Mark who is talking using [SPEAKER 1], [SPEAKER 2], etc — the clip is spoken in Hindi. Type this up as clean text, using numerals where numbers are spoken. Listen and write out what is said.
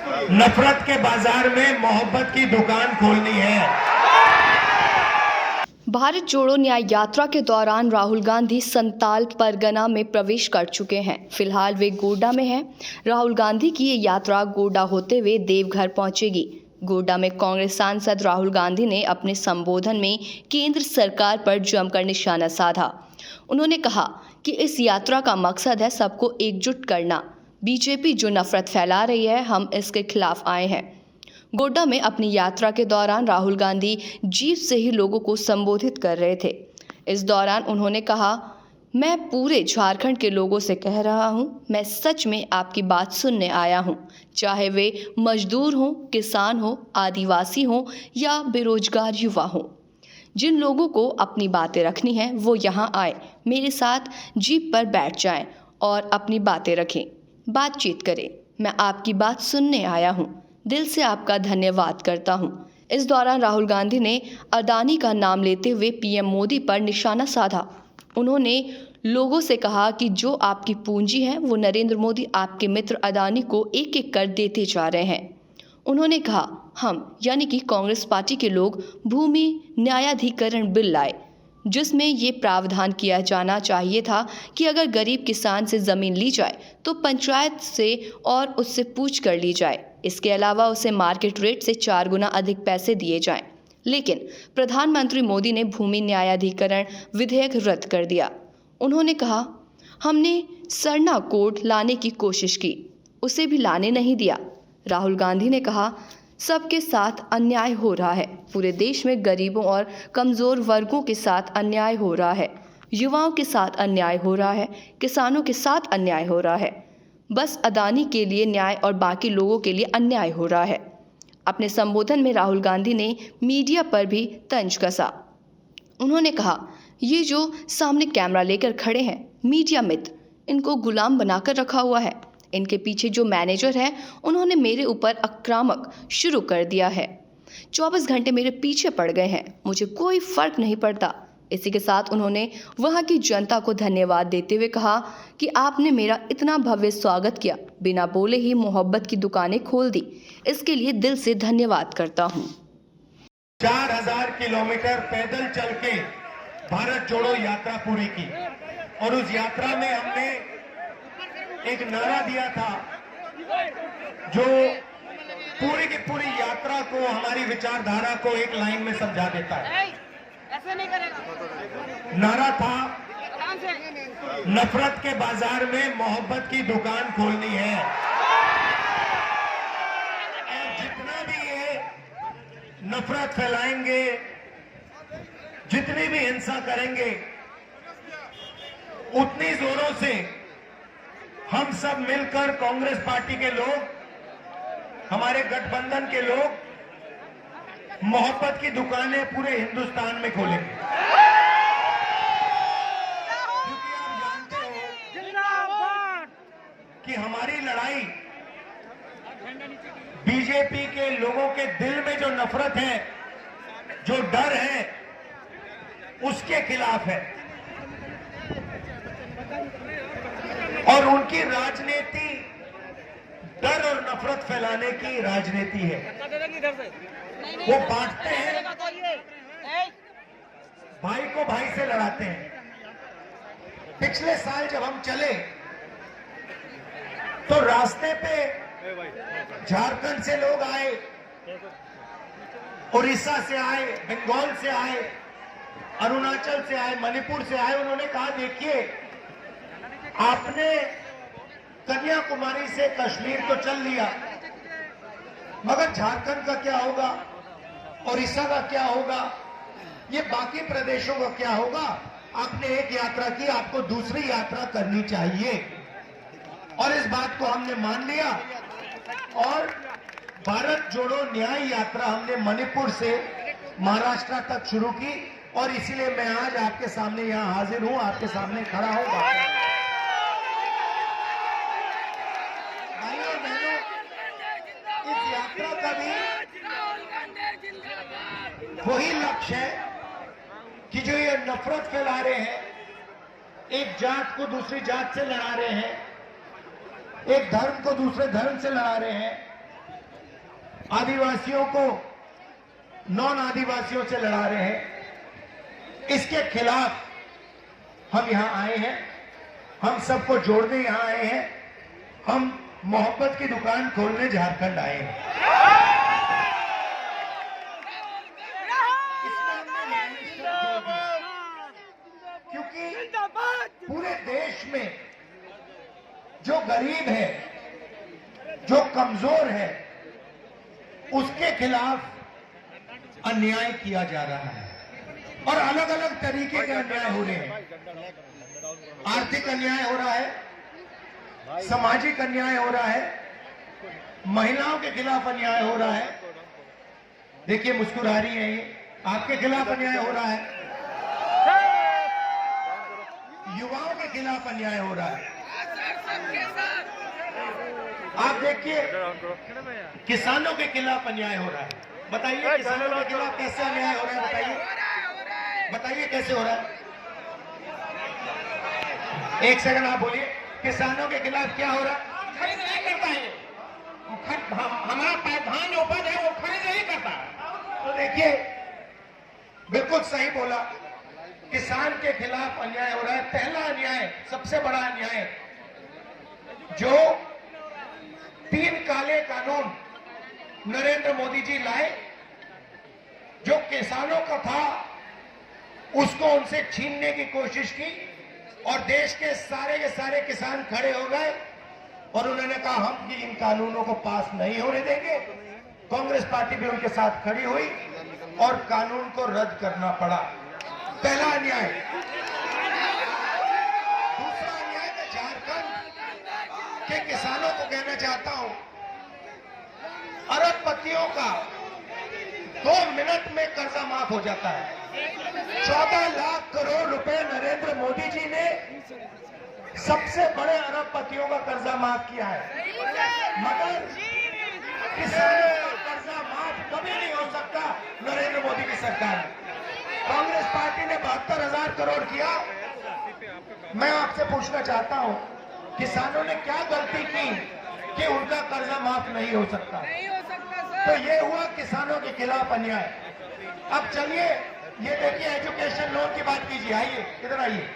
[SPEAKER 1] नफरत के बाजार में मोहब्बत की दुकान खोलनी है।
[SPEAKER 2] भारत जोड़ो न्याय यात्रा के दौरान राहुल गांधी संताल परगना में प्रवेश कर चुके हैं। फिलहाल वे गोड्डा में हैं। राहुल गांधी की ये यात्रा गोड्डा होते हुए देवघर पहुंचेगी। गोड्डा में कांग्रेस सांसद राहुल गांधी ने अपने संबोधन में केंद्र सरकार पर जमकर निशाना साधा। उन्होंने कहा कि इस यात्रा का मकसद है सबको एकजुट करना। बीजेपी जो नफरत फैला रही है, हम इसके खिलाफ आए हैं। गोड्डा में अपनी यात्रा के दौरान राहुल गांधी जीप से ही लोगों को संबोधित कर रहे थे। इस दौरान उन्होंने कहा, मैं पूरे झारखंड के लोगों से कह रहा हूं, मैं सच में आपकी बात सुनने आया हूं। चाहे वे मजदूर हों, किसान हो, आदिवासी हो या बेरोजगार युवा हो, जिन लोगों को अपनी बातें रखनी हैं वो यहाँ आए, मेरे साथ जीप पर बैठ जाएं और अपनी बातें रखें, बातचीत करें। मैं आपकी बात सुनने आया हूँ, दिल से आपका धन्यवाद करता हूँ। इस दौरान राहुल गांधी ने अडानी का नाम लेते हुए पीएम मोदी पर निशाना साधा। उन्होंने लोगों से कहा कि जो आपकी पूंजी है वो नरेंद्र मोदी आपके मित्र अडानी को एक एक कर देते जा रहे हैं। उन्होंने कहा, हम यानी कि कांग्रेस पार्टी के लोग भूमि न्यायाधिकरण बिल लाए, जिसमें ये प्रावधान किया जाना चाहिए था कि अगर गरीब किसान से ज़मीन ली जाए तो पंचायत से और उससे पूछ कर ली जाए। इसके अलावा उसे मार्केट रेट से 4 गुना अधिक पैसे दिए जाएं। लेकिन प्रधानमंत्री मोदी ने भूमि न्यायाधिकरण विधेयक रद्द कर दिया। उन्होंने कहा, हमने सरना कोड लाने की कोशिश की, उसे भी लाने नहीं दिया। राहुल गांधी ने कहा, सबके साथ अन्याय हो रहा है। पूरे देश में गरीबों और कमज़ोर वर्गों के साथ अन्याय हो रहा है, युवाओं के साथ अन्याय हो रहा है, किसानों के साथ अन्याय हो रहा है। बस अडानी के लिए न्याय और बाकी लोगों के लिए अन्याय हो रहा है। अपने संबोधन में राहुल गांधी ने मीडिया पर भी तंज कसा। उन्होंने कहा, ये जो सामने कैमरा लेकर खड़े हैं मीडिया मित्र, इनको गुलाम बनाकर रखा हुआ है। इनके पीछे जो मैनेजर है उन्होंने मेरे ऊपर आक्रामक शुरू कर दिया है। 24 घंटे मेरे पीछे पड़ गए हैं, मुझे कोई फर्क नहीं पड़ता। इसी के साथ उन्होंने वहां की जनता को धन्यवाद देते हुए कहा कि आपने मेरा इतना भव्य स्वागत किया, बिना बोले ही मोहब्बत की दुकानें खोल दी, इसके लिए दिल से धन्यवाद करता हूँ।
[SPEAKER 1] 4000 किलोमीटर पैदल चल के भारत जोड़ो यात्रा पूरी की और उस यात्रा में हमने एक नारा दिया था जो पूरी की पूरी यात्रा को, हमारी विचारधारा को एक लाइन में समझा देता है।
[SPEAKER 3] ऐसे नहीं करेगा।
[SPEAKER 1] नारा था, नफरत के बाजार में मोहब्बत की दुकान खोलनी है। और जितना भी ये नफरत फैलाएंगे, जितनी भी हिंसा करेंगे, उतनी जोरों से हम सब मिलकर, कांग्रेस पार्टी के लोग, हमारे गठबंधन के लोग, मोहब्बत की दुकानें पूरे हिंदुस्तान में खोलेंगे। क्योंकि आप जानते हो कि हमारी लड़ाई बीजेपी के लोगों के दिल में जो नफरत है, जो डर है, उसके खिलाफ है। और उनकी राजनीति डर और नफरत फैलाने की राजनीति है। वो बांटते हैं, भाई को भाई से लड़ाते हैं। पिछले साल जब हम चले तो रास्ते पे झारखंड से लोग आए, उड़ीसा से आए, बंगाल से आए, अरुणाचल से आए, मणिपुर से आए। उन्होंने कहा, देखिए, आपने कन्याकुमारी से कश्मीर तो चल लिया, मगर झारखंड का क्या होगा, उड़ीसा का क्या होगा, ये बाकी प्रदेशों का क्या होगा? आपने एक यात्रा की, आपको दूसरी यात्रा करनी चाहिए। और इस बात को हमने मान लिया और भारत जोड़ो न्याय यात्रा हमने मणिपुर से महाराष्ट्र तक शुरू की। और इसीलिए मैं आज आपके सामने यहां हाजिर हूं, आपके सामने खड़ा हूं। भाइयों और बहनों, इस यात्रा का भी वही लक्ष्य है कि जो ये नफरत फैला रहे हैं, एक जात को दूसरी जात से लड़ा रहे हैं, एक धर्म को दूसरे धर्म से लड़ा रहे हैं, आदिवासियों को नॉन आदिवासियों से लड़ा रहे हैं, इसके खिलाफ हम यहां आए हैं। हम सबको जोड़ने यहां आए हैं। हम मोहब्बत की दुकान खोलने झारखंड आए हैं। इसमें हमने न्याय क्योंकि पूरे देश में जो गरीब है, जो कमजोर है, उसके खिलाफ अन्याय किया जा रहा है और अलग अलग तरीके के अन्याय हो रहे हैं। आर्थिक अन्याय हो रहा है, सामाजिक अन्याय हो रहा है, महिलाओं के खिलाफ अन्याय हो रहा है। देखिए मुस्कुरा रही है, ये आपके खिलाफ अन्याय हो रहा है, युवाओं के खिलाफ अन्याय हो रहा है। आप देखिए किसानों के खिलाफ अन्याय हो रहा है। बताइए किसानों के खिलाफ कैसे अन्याय हो रहा है? बताइए, बताइए कैसे हो रहा है? एक सेकंड आप बोलिए, किसानों के खिलाफ क्या हो रहा है?
[SPEAKER 3] खरीद नहीं करता है, हमारा धान उपज है वो खरीद नहीं करता।
[SPEAKER 1] तो देखिए बिल्कुल सही बोला, किसान के खिलाफ अन्याय हो रहा है। पहला अन्याय, सबसे बड़ा अन्याय, जो 3 काले कानून नरेंद्र मोदी जी लाए, जो किसानों का था उसको उनसे छीनने की कोशिश की और देश के सारे किसान खड़े हो गए और उन्होंने कहा हम भी इन कानूनों को पास नहीं होने देंगे। कांग्रेस पार्टी भी उनके साथ खड़ी हुई और कानून को रद्द करना पड़ा। पहला अन्याय। दूसरा अन्याय मैं झारखंड के किसानों को कहना चाहता हूं, अरबपतियों का 2 मिनट में कर्जा माफ हो जाता है। 14 लाख करोड़ रुपए नरेंद्र मोदी जी ने सबसे बड़े अरबपतियों का कर्जा माफ किया है, मगर किसानों का कर्जा माफ कभी नहीं हो सकता नरेंद्र मोदी की सरकार में। कांग्रेस पार्टी ने 72,000 करोड़ किया। मैं आपसे पूछना चाहता हूं, किसानों ने क्या गलती की कि उनका कर्जा माफ नहीं हो सकता? तो ये हुआ किसानों के खिलाफ अन्याय। अब चलिए ये देखिए एजुकेशन लोन की बात कीजिए। आइए इधर आइए।